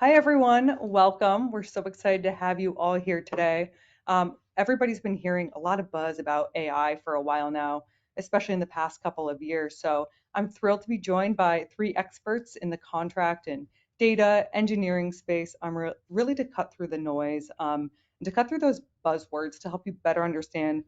Hi, everyone. Welcome. We're so excited to have you all here today. Everybody's been hearing a lot of buzz about AI for a while now, especially in the past couple of years. So I'm thrilled to be joined by three experts in the contract and data engineering space. Really to cut through the noise, and to cut through those buzzwords to help you better understand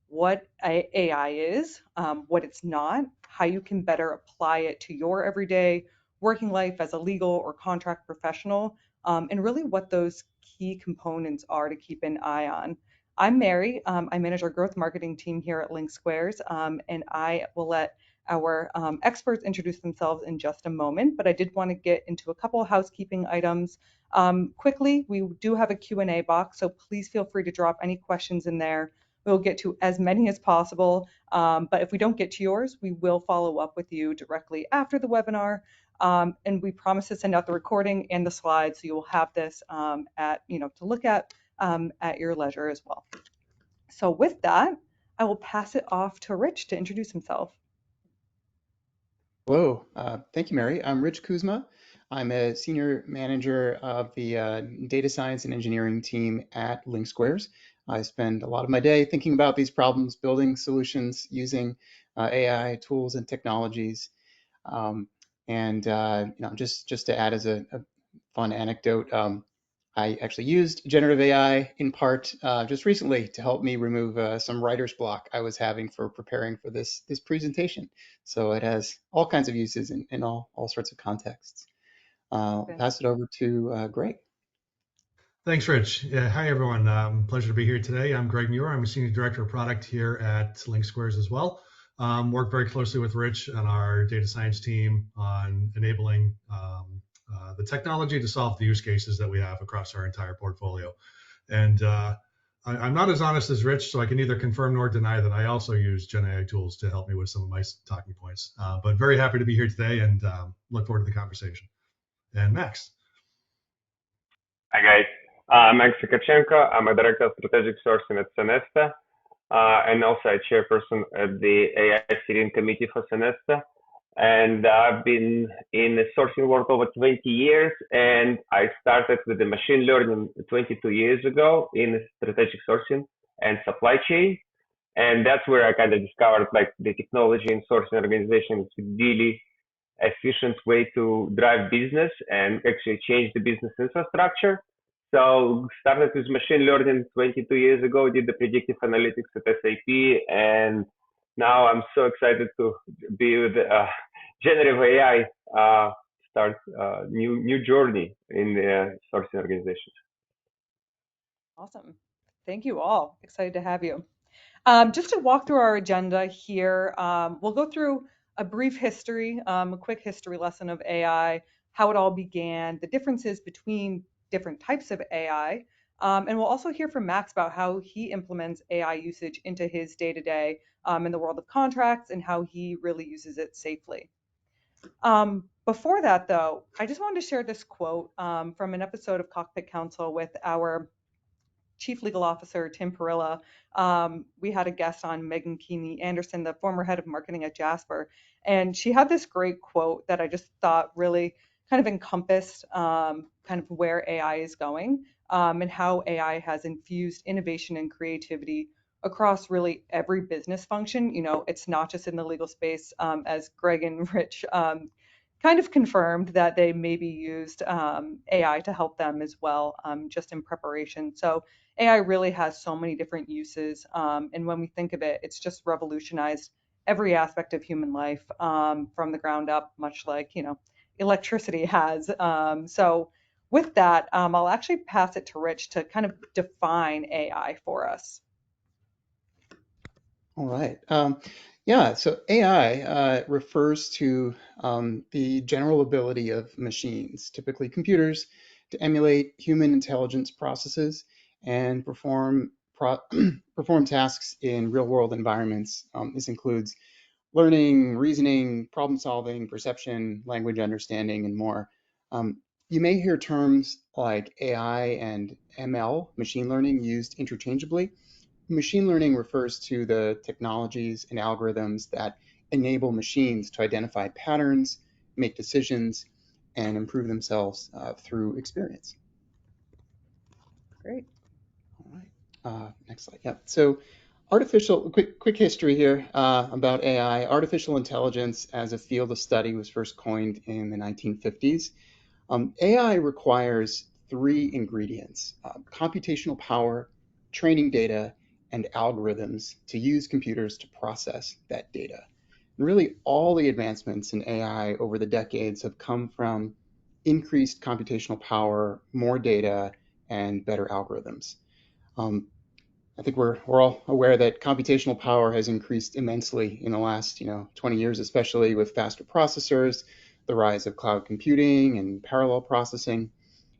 what AI is, what it's not, how you can better apply it to your everyday working life as a legal or contract professional, and really what those key components are to keep an eye on. I'm Mary. I manage our growth marketing team here at LinkSquares, and I will let our experts introduce themselves in just a moment, but I did want to get into a couple of housekeeping items. Quickly, we do have a Q&A box, so please feel free to drop any questions in there. We'll get to as many as possible, but if we don't get to yours, we will follow up with you directly after the webinar. And we promise to send out the recording and the slides, so you will have this to look at your leisure as well. So with that, I will pass it off to Rich to introduce himself. Hello, thank you, Mary. I'm Rich Kuzma. I'm a senior manager of the data science and engineering team at LinkSquares. I spend a lot of my day thinking about these problems, building solutions using AI tools and technologies. Just to add as a fun anecdote, I actually used generative AI in part just recently to help me remove some writer's block I was having for preparing for this presentation. So it has all kinds of uses in all sorts of contexts. I'll pass it over to Greg. Thanks, Rich. Yeah, hi, everyone. Pleasure to be here today. I'm Greg Muir. I'm a Senior Director of Product here at LinkSquares as well. Work very closely with Rich and our data science team on enabling the technology to solve the use cases that we have across our entire portfolio. And I'm not as honest as Rich, so I can neither confirm nor deny that I also use Gen AI tools to help me with some of my talking points. But very happy to be here today and look forward to the conversation. And Max. Hi guys, I'm Max Lukachenko. I'm a Director of Strategic Sourcing at Sonesta, and also a Chairperson at the AI Steering Committee for Sonesta. And I've been in the sourcing work over 20 years, and I started with the machine learning 22 years ago in strategic sourcing and supply chain. And that's where I kind of discovered like the technology and sourcing organization is really efficient way to drive business and actually change the business infrastructure. So started with machine learning 22 years ago, did the predictive analytics at SAP, and now I'm so excited to be with generative AI, start a new journey in the sourcing organizations. Awesome. Thank you all. Excited to have you. Just to walk through our agenda here, we'll go through a brief history, a quick history lesson of AI, how it all began, the differences between different types of AI, and we'll also hear from Max about how he implements AI usage into his day-to-day in the world of contracts and how he really uses it safely. Before that, though, I just wanted to share this quote from an episode of Cockpit Council with our Chief Legal Officer, Tim Perilla. We had a guest on, Megan Keeney Anderson, the former head of marketing at Jasper. And she had this great quote that I just thought really kind of encompassed kind of where AI is going and how AI has infused innovation and creativity across really every business function. You know, it's not just in the legal space, as Greg and Rich kind of confirmed that they maybe used AI to help them as well, just in preparation. So AI really has so many different uses, and when we think of it, it's just revolutionized every aspect of human life from the ground up, much like electricity has. So with that, I'll actually pass it to Rich to kind of define AI for us. All right. Yeah, so AI refers to the general ability of machines, typically computers, to emulate human intelligence processes and perform tasks in real-world environments. This includes learning, reasoning, problem solving, perception, language understanding, and more. You may hear terms like AI and ML, machine learning, used interchangeably. Machine learning refers to the technologies and algorithms that enable machines to identify patterns, make decisions, and improve themselves through experience. Great. All right, next slide. Yeah, so quick history here about AI. Artificial intelligence as a field of study was first coined in the 1950s. AI requires three ingredients: computational power, training data, and algorithms to use computers to process that data. And really, all the advancements in AI over the decades have come from increased computational power, more data, and better algorithms. I think we're all aware that computational power has increased immensely in the last 20 years, especially with faster processors, the rise of cloud computing and parallel processing.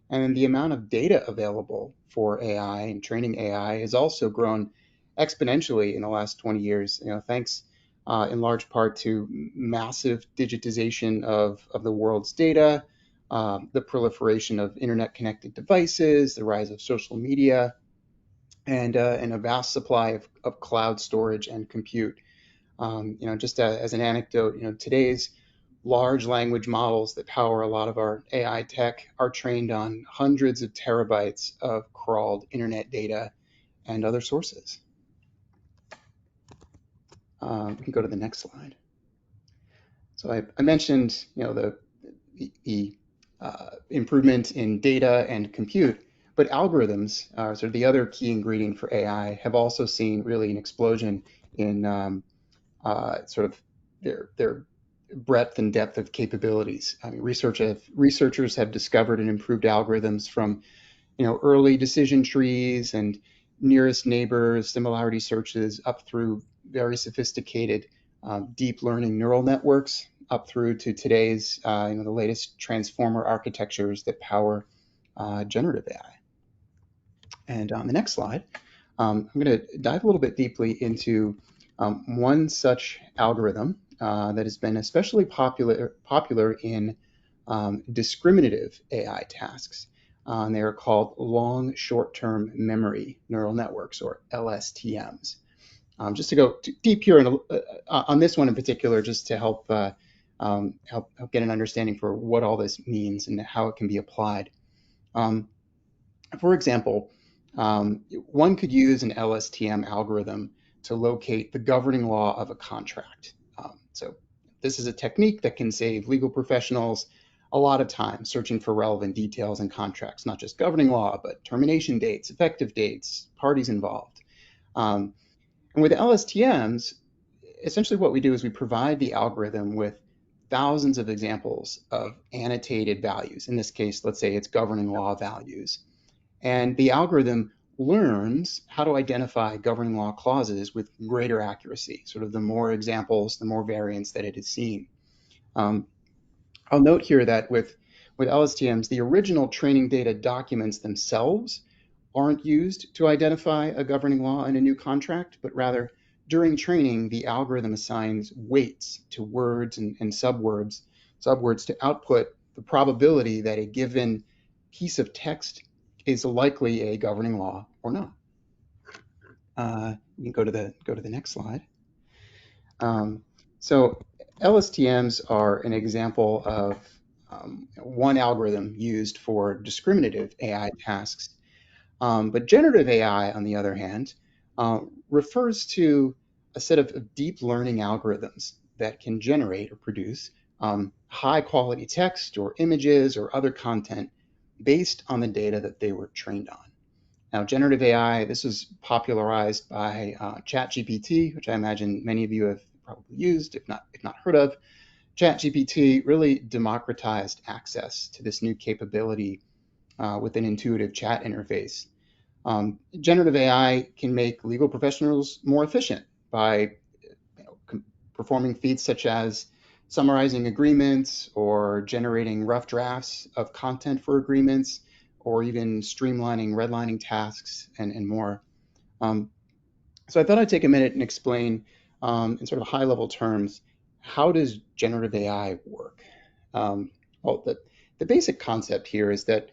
And the amount of data available for AI and training AI has also grown exponentially in the last 20 years, thanks in large part to massive digitization of the world's data, the proliferation of internet connected devices, the rise of social media, and a vast supply of cloud storage and compute. Just as an anecdote, today's large language models that power a lot of our AI tech are trained on hundreds of terabytes of crawled internet data and other sources. We can go to the next slide. So I mentioned, the improvement in data and compute, but algorithms are sort of the other key ingredient for AI. Have also seen really an explosion in sort of their breadth and depth of capabilities. I mean, researchers have discovered and improved algorithms from early decision trees and nearest neighbors, similarity searches, up through very sophisticated deep learning neural networks, up through to today's the latest transformer architectures that power generative AI. And on the next slide, I'm going to dive a little bit deeply into one such algorithm that has been especially popular in discriminative AI tasks. And they are called long short-term memory neural networks, or LSTMs. Just to go deep here on this one in particular, just to help get an understanding for what all this means and how it can be applied. For example, one could use an LSTM algorithm to locate the governing law of a contract. So this is a technique that can save legal professionals a lot of time searching for relevant details in contracts, not just governing law, but termination dates, effective dates, parties involved. And with LSTMs, essentially what we do is we provide the algorithm with thousands of examples of annotated values. In this case, let's say it's governing law values. And the algorithm learns how to identify governing law clauses with greater accuracy. Sort of the more examples, the more variants that it has seen. I'll note here that with LSTMs, the original training data documents themselves aren't used to identify a governing law in a new contract, but rather during training, the algorithm assigns weights to words and subwords to output the probability that a given piece of text is likely a governing law or not. We can go to the next slide. So LSTMs are an example of one algorithm used for discriminative AI tasks. But generative AI, on the other hand, refers to a set of deep learning algorithms that can generate or produce high quality text or images or other content based on the data that they were trained on. Now, generative AI, this was popularized by ChatGPT, which I imagine many of you have probably used, if not heard of. ChatGPT really democratized access to this new capability with an intuitive chat interface. Generative AI can make legal professionals more efficient by performing feats such as summarizing agreements or generating rough drafts of content for agreements, or even streamlining redlining tasks and more. So I thought I'd take a minute and explain in sort of high-level terms, how does generative AI work? Well, the basic concept here is that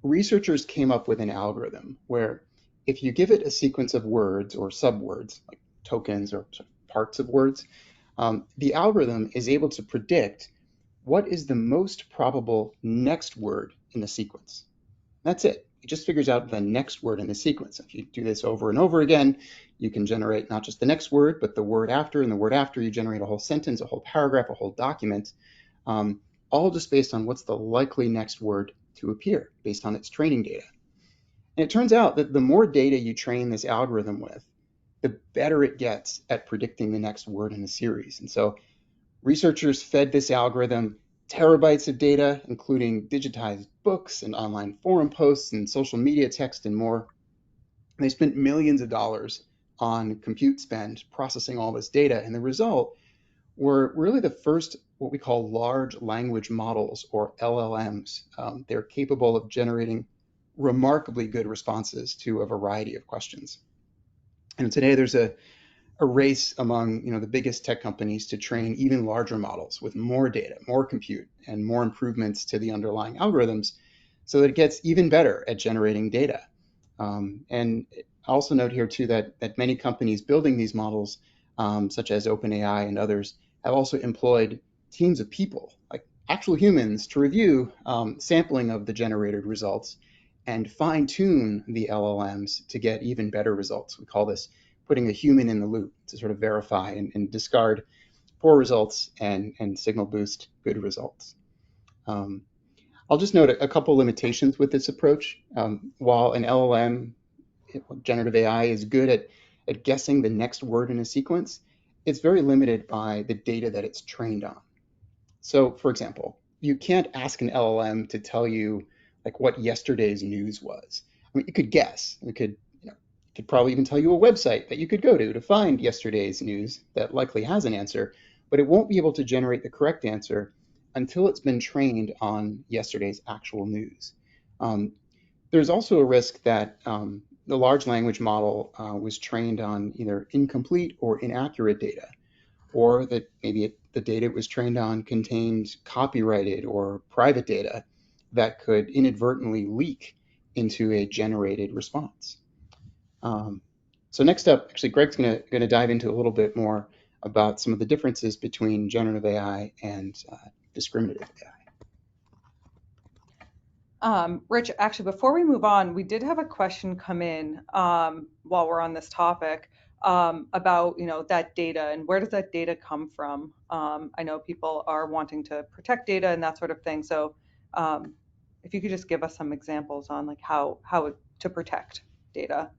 researchers came up with an algorithm where if you give it a sequence of words or subwords, like tokens or sort of parts of words, the algorithm is able to predict what is the most probable next word in the sequence. That's it. It just figures out the next word in the sequence. If you do this over and over again, you can generate not just the next word, but the word after, and the word after. You generate a whole sentence, a whole paragraph, a whole document, all just based on what's the likely next word to appear based on its training data. And it turns out that the more data you train this algorithm with, the better it gets at predicting the next word in the series. And so researchers fed this algorithm terabytes of data, including digitized books and online forum posts and social media text and more. And they spent millions of dollars on compute spend processing all this data. And the result were really the first what we call large language models, or LLMs. They're capable of generating remarkably good responses to a variety of questions. And today there's a race among the biggest tech companies to train even larger models with more data, more compute, and more improvements to the underlying algorithms so that it gets even better at generating data. And I also note here too that many companies building these models, such as OpenAI and others, have also employed teams of people, like actual humans, to review sampling of the generated results and fine-tune the LLMs to get even better results. We call this putting a human in the loop to sort of verify and discard poor results and signal boost good results. I'll just note a couple limitations with this approach. While an LLM, generative AI, is good at guessing the next word in a sequence, it's very limited by the data that it's trained on. So, for example, you can't ask an LLM to tell you like what yesterday's news was. I mean, you could guess. It could probably even tell you a website that you could go to find yesterday's news that likely has an answer, but it won't be able to generate the correct answer until it's been trained on yesterday's actual news. There's also a risk that the large language model was trained on either incomplete or inaccurate data, or that maybe the data it was trained on contained copyrighted or private data that could inadvertently leak into a generated response. So next up, actually, Greg's going to dive into a little bit more about some of the differences between generative AI and discriminative AI. Rich, actually, before we move on, we did have a question come in while we're on this topic about that data and where does that data come from. I know people are wanting to protect data and that sort of thing. So if you could just give us some examples on like how to protect data.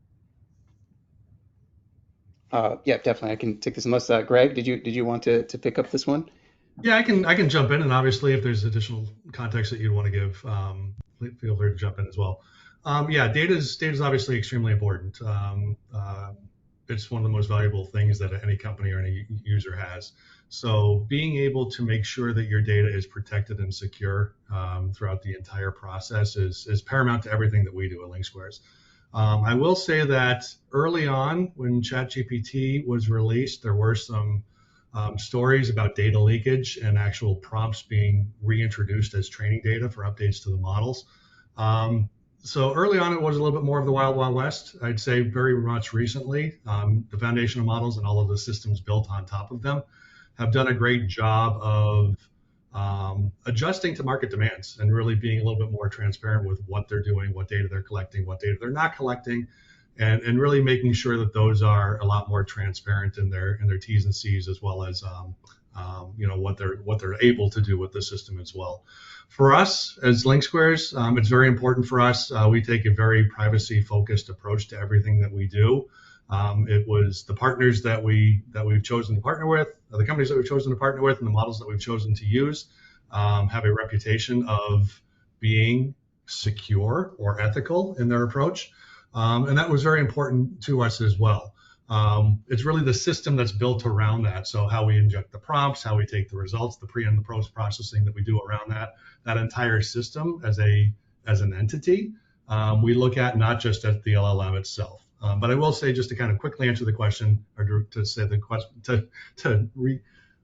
Yeah, definitely. I can take this unless Greg, did you want to pick up this one? Yeah, I can jump in, and obviously, if there's additional context that you'd want to give, feel free to jump in as well. Yeah, data is obviously extremely important. It's one of the most valuable things that any company or any user has. So being able to make sure that your data is protected and secure throughout the entire process is paramount to everything that we do at LinkSquares. I will say that early on, when ChatGPT was released, there were some stories about data leakage and actual prompts being reintroduced as training data for updates to the models. So early on, it was a little bit more of the wild, wild west. I'd say very much recently, the foundational models and all of the systems built on top of them have done a great job of adjusting to market demands and really being a little bit more transparent with what they're doing, what data they're collecting, what data they're not collecting, and really making sure that those are a lot more transparent in their T's and C's, as well as what they're able to do with the system as well. For us as LinkSquares, it's very important for us. We take a very privacy-focused approach to everything that we do. It was the partners that we've chosen to partner with, the companies that we've chosen to partner with, and the models that we've chosen to use have a reputation of being secure or ethical in their approach. And that was very important to us as well. It's really the system that's built around that. So how we inject the prompts, how we take the results, the pre and the post processing that we do around that entire system as an entity, we look at not just at the LLM itself. But I will say, just to kind of quickly answer the question, or to say the question, to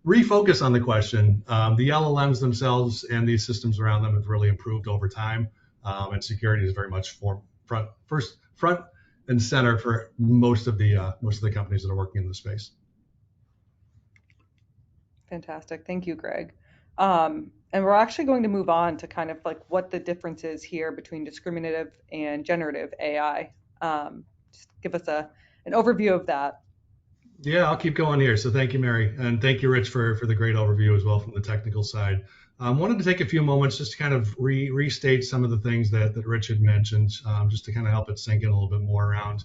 refocus on the question, the LLMs themselves and these systems around them have really improved over time, and security is very much front and center for most of the companies that are working in the space. Fantastic, thank you, Greg. And we're actually going to move on to kind of like what the difference is here between discriminative and generative AI. Just give us an overview of that. Yeah, I'll keep going here. So thank you, Mary, and thank you, Rich, for the great overview as well from the technical side. Wanted to take a few moments just to kind of restate some of the things that Rich had mentioned, just to kind of help it sink in a little bit more around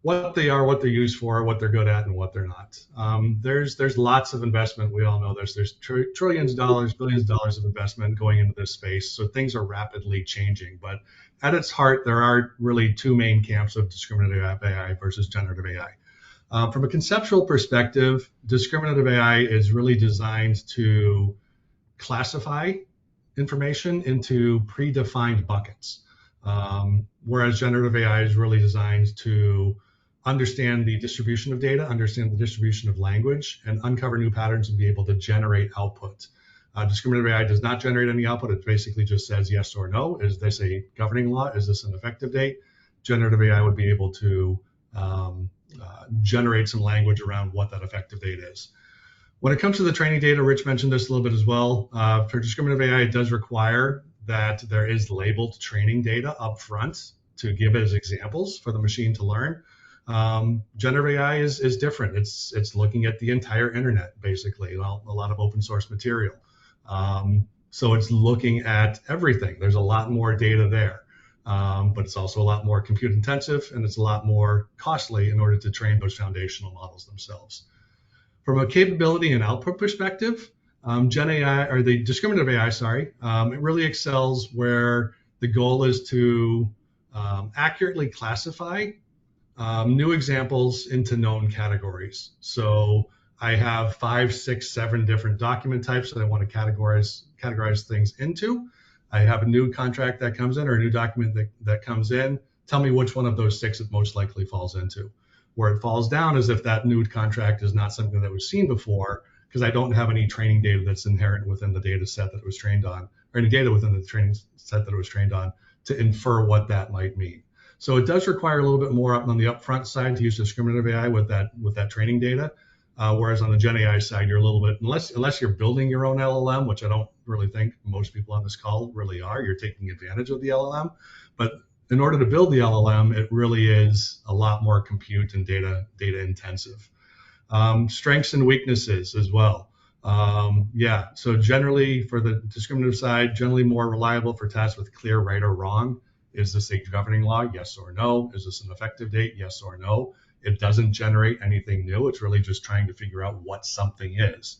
what they are, what they're used for, what they're good at, and what they're not. There's lots of investment. We all know there's trillions of dollars, billions of dollars of investment going into this space. So things are rapidly changing. But at its heart, there are really two main camps of discriminative AI versus generative AI. From a conceptual perspective, discriminative AI is really designed to classify information into predefined buckets, whereas generative AI is really designed to understand the distribution of data, understand the distribution of language, and uncover new patterns and be able to generate output. Discriminative AI does not generate any output. It basically just says yes or no. Is this a governing law? Is this an effective date? Generative AI would be able to generate some language around what that effective date is. When it comes to the training data, Rich mentioned this a little bit as well. For discriminative AI, it does require that there is labeled training data up front to give it as examples for the machine to learn. Generative AI is different. It's looking at the entire internet, basically, a lot of open source material. So it's looking at everything. There's a lot more data there. But it's also a lot more compute intensive, and it's a lot more costly in order to train those foundational models themselves. From a capability and output perspective, Gen AI, or the discriminative AI, it really excels where the goal is to accurately classify new examples into known categories. So I have 5, 6, 7 different document types that I want to categorize things into. I have a new contract that comes in or a new document that comes in. Tell me which one of those 6 it most likely falls into. Where it falls down is if that new contract is not something that was seen before, because I don't have any training data that's inherent within the data set that it was trained on, or any data within the training set that it was trained on to infer what that might mean. So it does require a little bit more on the upfront side to use discriminative AI with that training data. Whereas on the Gen AI side, you're a little bit, unless you're building your own LLM, which I don't really think most people on this call really are, you're taking advantage of the LLM. But in order to build the LLM, it really is a lot more compute and data intensive. Strengths and weaknesses as well. So generally for the discriminative side, generally more reliable for tasks with clear right or wrong. Is this a governing law? Yes or no. Is this an effective date? Yes or no. It doesn't generate anything new. It's really just trying to figure out what something is.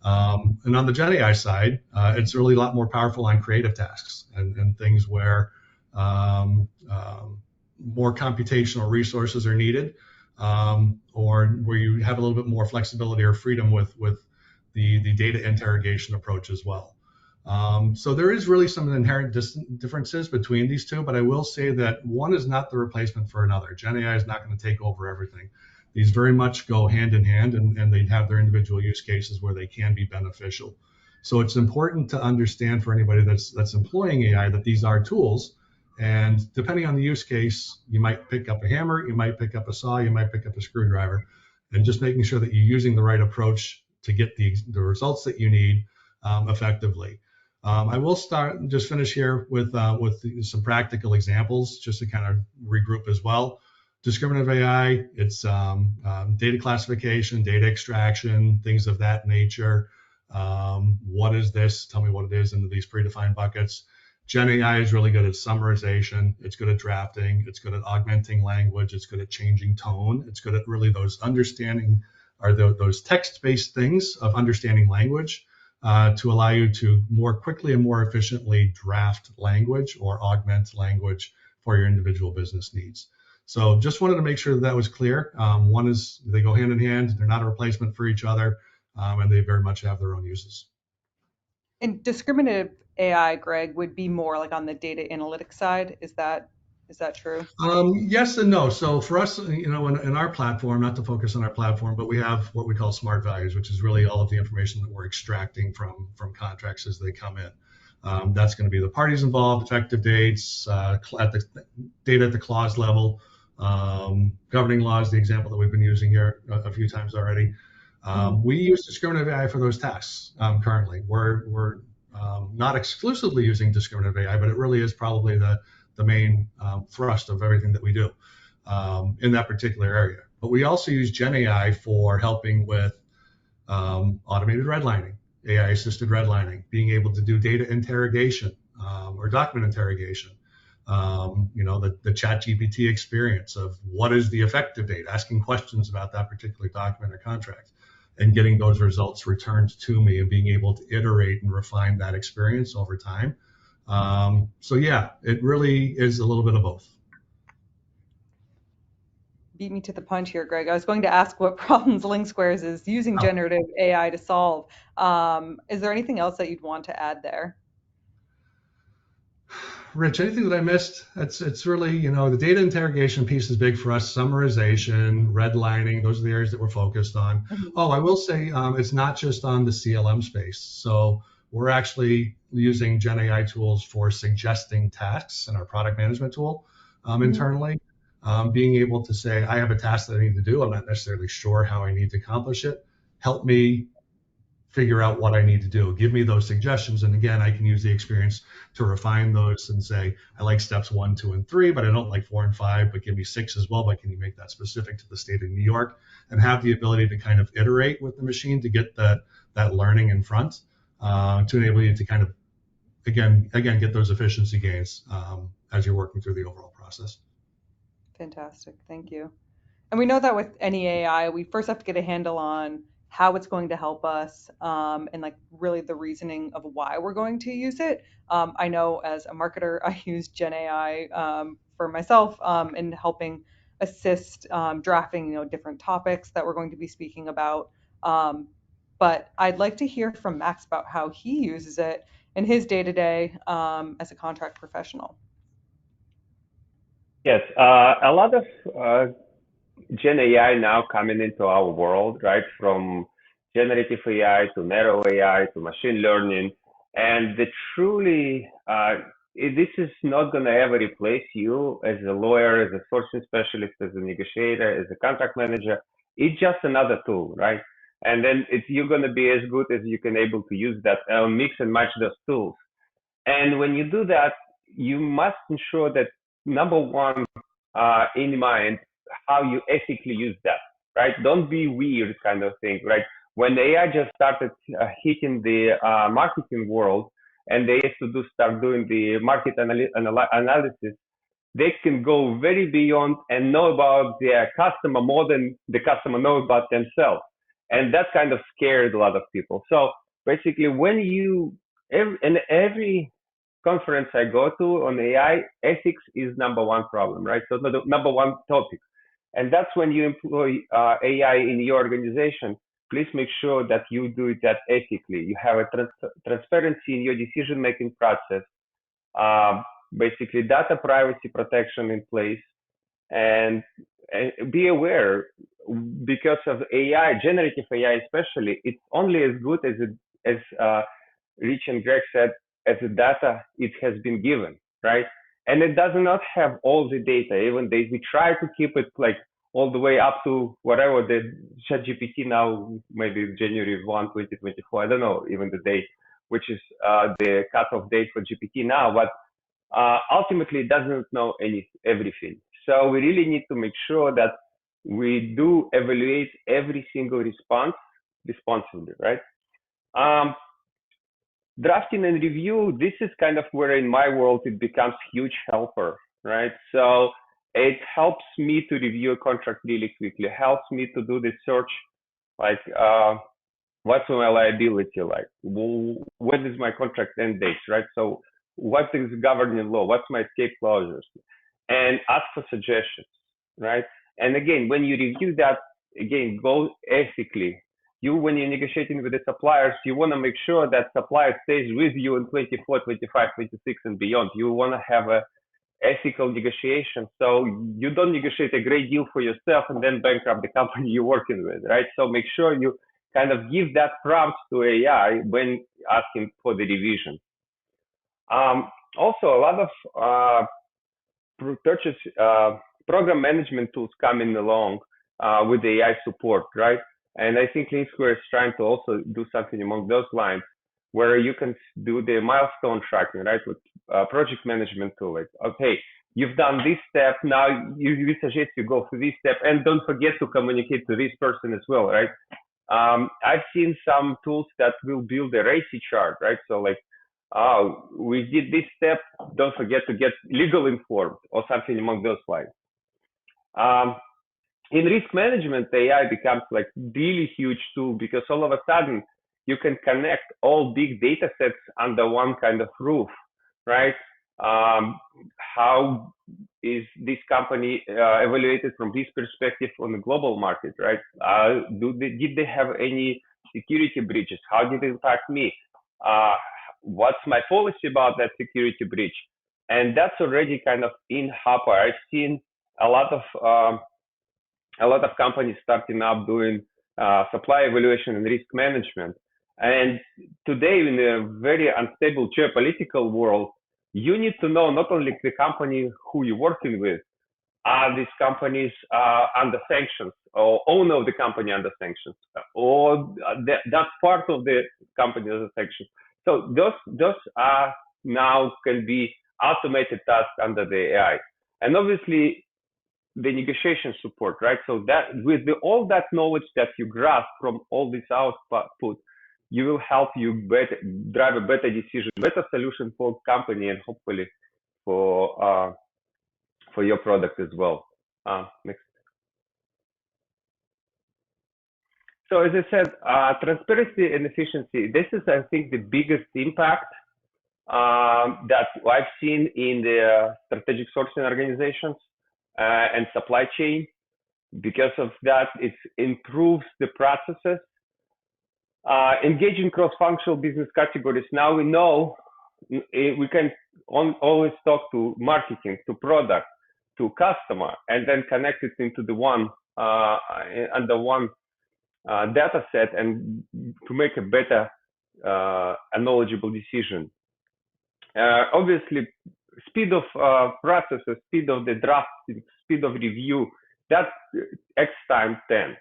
And on the Gen AI side, it's really a lot more powerful on creative tasks and things where more computational resources are needed, or where you have a little bit more flexibility or freedom with the data interrogation approach as well. So there is really some inherent differences between these two, but I will say that one is not the replacement for another. Gen AI is not going to take over everything. These very much go hand in hand, and they have their individual use cases where they can be beneficial. So it's important to understand for anybody that's employing AI that these are tools, and depending on the use case, you might pick up a hammer, you might pick up a saw, you might pick up a screwdriver, and just making sure that you're using the right approach to get the results that you need effectively. I will finish here with some practical examples just to kind of regroup as well. Discriminative AI, it's data classification, data extraction, things of that nature. What is this? Tell me what it is into these predefined buckets. Gen AI is really good at summarization. It's good at drafting. It's good at augmenting language. It's good at changing tone. It's good at really those understanding, or those text-based things of understanding language. To allow you to more quickly and more efficiently draft language or augment language for your individual business needs. So just wanted to make sure that was clear. One is they go hand in hand. They're not a replacement for each other, and they very much have their own uses. And discriminative AI, Greg, would be more like on the data analytics side. Is that true? Yes and no. So for us, in our platform, not to focus on our platform, but we have what we call smart values, which is really all of the information that we're extracting from contracts as they come in. That's going to be the parties involved, effective dates, data at the clause level, governing laws, the example that we've been using here a few times already. We use discriminative AI for those tasks currently. We're not exclusively using discriminative AI, but it really is probably the main thrust of everything that we do in that particular area. But we also use Gen AI for helping with automated redlining, AI-assisted redlining, being able to do data interrogation or document interrogation. The chat GPT experience of what is the effective date, asking questions about that particular document or contract, and getting those results returned to me and being able to iterate and refine that experience over time. So yeah, it really is a little bit of both. Beat me to the punch here, Greg. I was going to ask what problems LinkSquares is using generative AI to solve. Is there anything else that you'd want to add there? Rich, anything that I missed? It's really, the data interrogation piece is big for us. Summarization, redlining, those are the areas that we're focused on. Oh, I will say it's not just on the CLM space. So we're actually using Gen AI tools for suggesting tasks in our product management tool internally. Being able to say, I have a task that I need to do. I'm not necessarily sure how I need to accomplish it. Help me figure out what I need to do. Give me those suggestions. And again, I can use the experience to refine those and say, I like steps 1, 2, and 3, but I don't like 4 and 5, but give me 6 as well. But can you make that specific to the state of New York, and have the ability to kind of iterate with the machine to get that learning in front to enable you to kind of, again, get those efficiency gains as you're working through the overall process. Fantastic. Thank you. And we know that with any AI, we first have to get a handle on how it's going to help us and like really the reasoning of why we're going to use it. I know as a marketer, I use Gen AI for myself in helping assist drafting, different topics that we're going to be speaking about. But I'd like to hear from Max about how he uses it in his day-to-day as a contract professional. Yes, a lot of Gen AI now coming into our world, right? From generative AI to narrow AI to machine learning. And this is not going to ever replace you as a lawyer, as a sourcing specialist, as a negotiator, as a contract manager. It's just another tool, right? And then you're going to be as good as you can able to use that, mix and match those tools. And when you do that, you must ensure that, number one, in mind, how you ethically use that, right? Don't be weird kind of thing, right? When AI just started hitting the marketing world, and they used to start doing the market analysis, they can go very beyond and know about their customer more than the customer knows about themselves. And that kind of scared a lot of people. So basically, when every conference I go to on AI, ethics is number one problem, right? So the number one topic. And that's when you employ AI in your organization, please make sure that you do that ethically. You have a transparency in your decision-making process, basically data privacy protection in place, and be aware, because of AI, generative AI especially, it's only as good as Rich and Greg said, as the data it has been given, right? And it does not have all the data. Even we try to keep it like all the way up to whatever the ChatGPT now, maybe January 1, 2024. I don't know even the date, which is the cutoff date for GPT now. But ultimately, it doesn't know everything. So we really need to make sure that we do evaluate every single response responsibly, right? Drafting and review, this is kind of where in my world it becomes huge helper, right? So it helps me to review a contract really quickly, helps me to do the search, like what's my liability like? When is my contract end date, right? So what is governing law? What's my escape clauses? And ask for suggestions, right? And again, when you review that, again, go ethically. When you're negotiating with the suppliers, you want to make sure that supplier stays with you in 24, 25, 26 and beyond. You want to have a ethical negotiation. So you don't negotiate a great deal for yourself and then bankrupt the company you're working with, right? So make sure you kind of give that prompt to AI when asking for the revision. Also, a lot of program management tools coming along with the AI support, right? And I think LinkSquares is trying to also do something along those lines. where you can do the milestone tracking, right, with project management tool. Like, okay, you've done this step, now we suggest you go through this step, and don't forget to communicate to this person as well, right? I've seen some tools that will build a RACI chart, right? So like, we did this step, don't forget to get legal informed or something along those lines. In risk management, AI becomes like really huge tool because all of a sudden you can connect all big data sets under one kind of roof, right? How is this company evaluated from this perspective on the global market, right? Did they have any security breaches? How did it impact me? What's my policy about that security breach? And that's already kind of in Hopper. I've seen a lot of companies starting up doing supply evaluation and risk management. And today, in a very unstable geopolitical world, you need to know not only the company who you're working with, are these companies under sanctions, or owner of the company under sanctions, or that's part of the company under sanctions. So those are now can be automated tasks under the AI. And obviously, the negotiation support, right? So that with all that knowledge that you grasp from all this output, you will help you drive a better decision, better solution for company, and hopefully for your product as well. Next. So as I said, transparency and efficiency. This is, I think, the biggest impact that I've seen in the strategic sourcing organizations and supply chain. Because of that, it improves the processes. Engaging cross-functional business categories. Now we know we can always talk to marketing, to product, to customer, and then connect it into the one under one data set, and to make a better and knowledgeable decision. Obviously, speed of processes, speed of the drafting, speed of review, that's X times 10,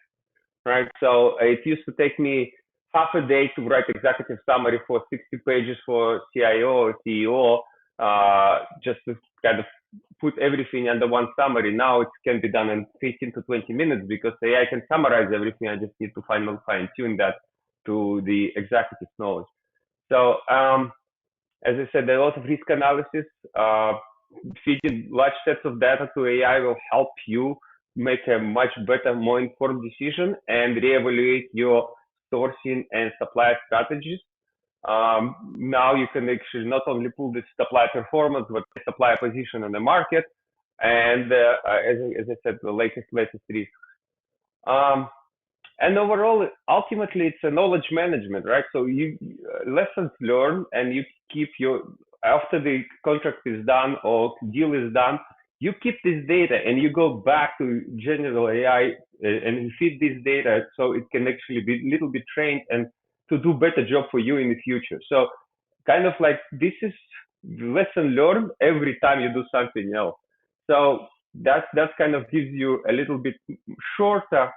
right? So it used to take me half a day to write executive summary for 60 pages for CIO or CEO, just to kind of put everything under one summary. Now it can be done in 15 to 20 minutes because AI can summarize everything. I just need to fine tune that to the executive knowledge. So as I said, there are a lot of risk analysis. Feeding large sets of data to AI will help you make a much better, more informed decision and reevaluate your sourcing and supply strategies. Now you can actually not only pull the supply performance, but the supply position in the market, and as I said, the latest risks. And overall, ultimately, it's a knowledge management, right? So you lessons learned, and you keep after the contract is done or deal is done, you keep this data and you go back to general AI and you feed this data so it can actually be a little bit trained and to do better job for you in the future. So kind of like this is lesson learned every time you do something else. So that kind of gives you a little bit shorter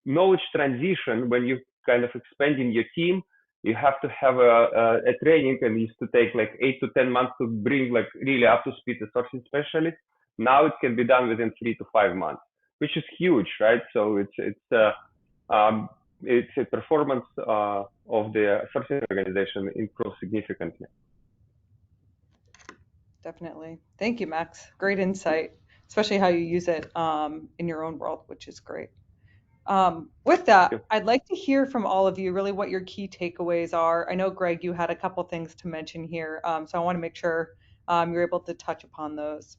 knowledge transition when you kind of expanding your team. You have to have a training, and it used to take like 8 to 10 months to bring like really up to speed a sourcing specialist. Now it can be done within 3 to 5 months, which is huge, right? So it's a performance of the sourcing organization improves significantly. Definitely. Thank you, Max. Great insight, especially how you use it in your own world, which is great. With that, I'd like to hear from all of you really what your key takeaways are. I know, Greg, you had a couple things to mention here, so I want to make sure you're able to touch upon those.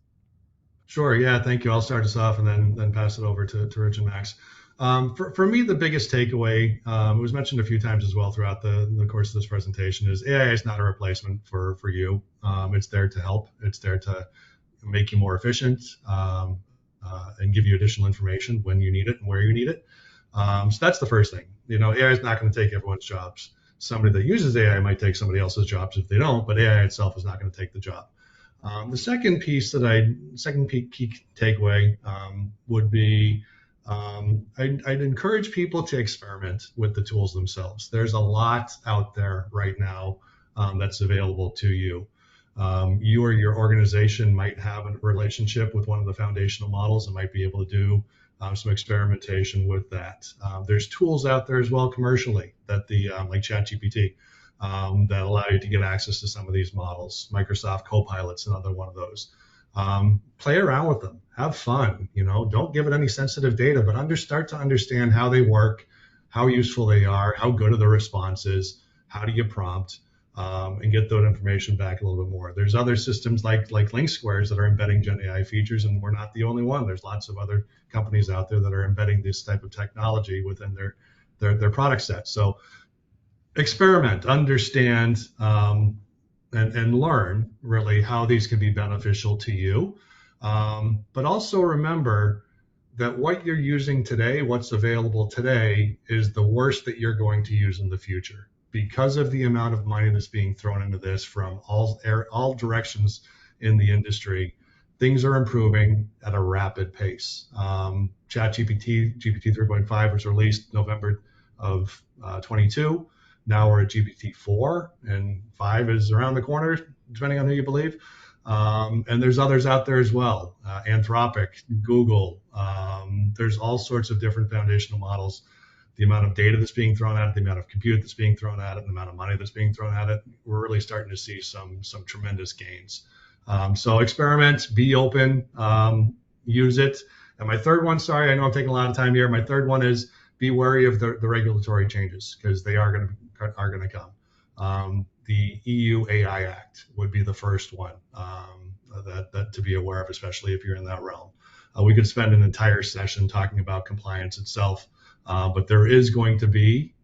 Sure. Yeah. Thank you. I'll start us off and then pass it over to Rich and Max. For me, the biggest takeaway, it was mentioned a few times as well throughout the course of this presentation, is AI is not a replacement for you. It's there to help. It's there to make you more efficient and give you additional information when you need it and where you need it. So that's the first thing. AI is not going to take everyone's jobs. Somebody that uses AI might take somebody else's jobs if they don't, but AI itself is not going to take the job. The second key takeaway would be I'd encourage people to experiment with the tools themselves. There's a lot out there right now that's available to you. You or your organization might have a relationship with one of the foundational models and might be able to do some experimentation with that. There's tools out there as well commercially that like ChatGPT that allow you to get access to some of these models. Microsoft Copilot's another one of those. Play around with them, have fun, don't give it any sensitive data, but start to understand how they work, how useful they are, how good are the responses, how do you prompt, and get that information back a little bit more. There's other systems like LinkSquares that are embedding Gen AI features, and we're not the only one. There's lots of other companies out there that are embedding this type of technology within their product set. So experiment, understand, and learn really how these can be beneficial to you. But also remember that what you're using today, what's available today, is the worst that you're going to use in the future because of the amount of money that's being thrown into this from all directions in the industry. Things are improving at a rapid pace. ChatGPT, GPT 3.5 was released November of 22. Now we're at GPT-4, and 5 is around the corner, depending on who you believe. And there's others out there as well. Anthropic, Google. There's all sorts of different foundational models. The amount of data that's being thrown at it, the amount of compute that's being thrown at it, and the amount of money that's being thrown at it, we're really starting to see some tremendous gains. So experiment, be open, use it. And my third one, sorry, I know I'm taking a lot of time here. My third one is be wary of the regulatory changes because they are going to come. The EU AI Act would be the first one that to be aware of, especially if you're in that realm. We could spend an entire session talking about compliance itself, but there is going to be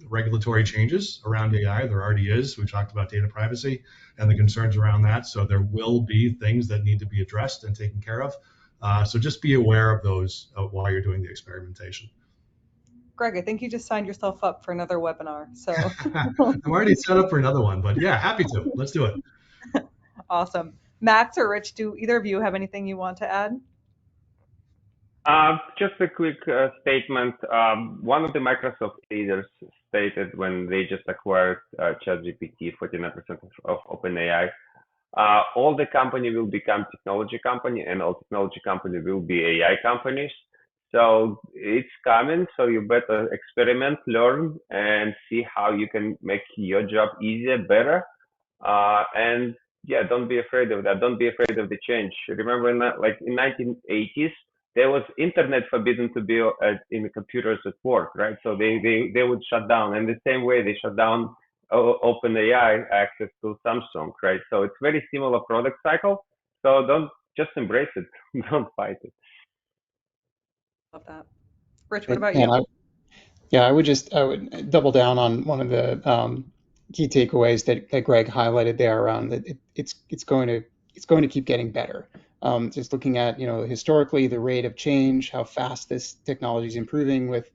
regulatory changes around AI. There already is. We talked about data privacy and the concerns around that. So there will be things that need to be addressed and taken care of. So just be aware of those while you're doing the experimentation. Greg, I think you just signed yourself up for another webinar. So I'm already set up for another one, but yeah, happy to. Let's do it. Awesome. Max or Rich, do either of you have anything you want to add? Just a quick statement. One of the Microsoft leaders stated when they just acquired ChatGPT, 49% of OpenAI, all the company will become technology company and all technology company will be AI companies. So it's coming. So you better experiment, learn, and see how you can make your job easier, better. And yeah, don't be afraid of that. Don't be afraid of the change. Remember, in 1980s, there was internet forbidden to be in the computers at work, right? So they would shut down. And the same way they shut down OpenAI access to Samsung, right? So it's very similar product cycle. So don't just embrace it. Don't fight it. Love that. Rich, what about And you? I would double down on one of the key takeaways that Greg highlighted there around that it's going to keep getting better. Just looking at historically the rate of change, how fast this technology is improving with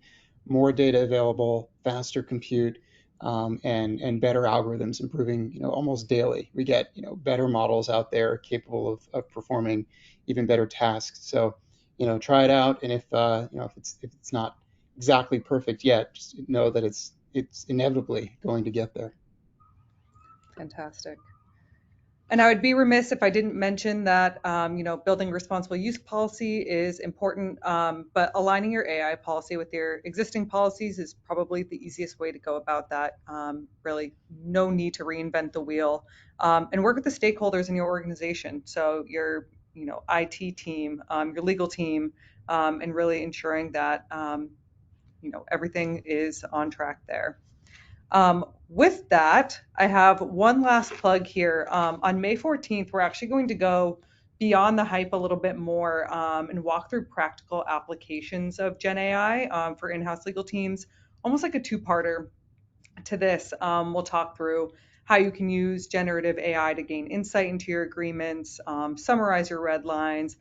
more data available, faster compute, and better algorithms improving almost daily. We get better models out there capable of performing even better tasks. So try it out, and if it's not exactly perfect yet, just know that it's inevitably going to get there. Fantastic. And I would be remiss if I didn't mention that, building responsible use policy is important, but aligning your AI policy with your existing policies is probably the easiest way to go about that. Really, no need to reinvent the wheel, and work with the stakeholders in your organization. So your, IT team, your legal team, and really ensuring that, everything is on track there. With that, I have one last plug here. On May 14th, we're actually going to go beyond the hype a little bit more and walk through practical applications of Gen AI for in-house legal teams, almost like a two-parter to this. We'll talk through how you can use generative AI to gain insight into your agreements, summarize your red lines,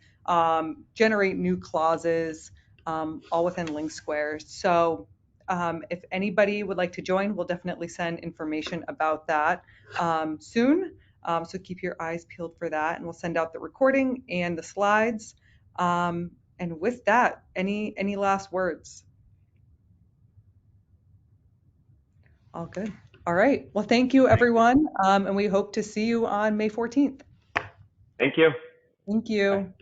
generate new clauses, all within LinkSquares. So if anybody would like to join, we'll definitely send information about that soon. So keep your eyes peeled for that, and we'll send out the recording and the slides. And And with that, any last words? All good. All right. Well, thank you, everyone. And we hope to see you on May 14th. Thank you. Thank you. Bye.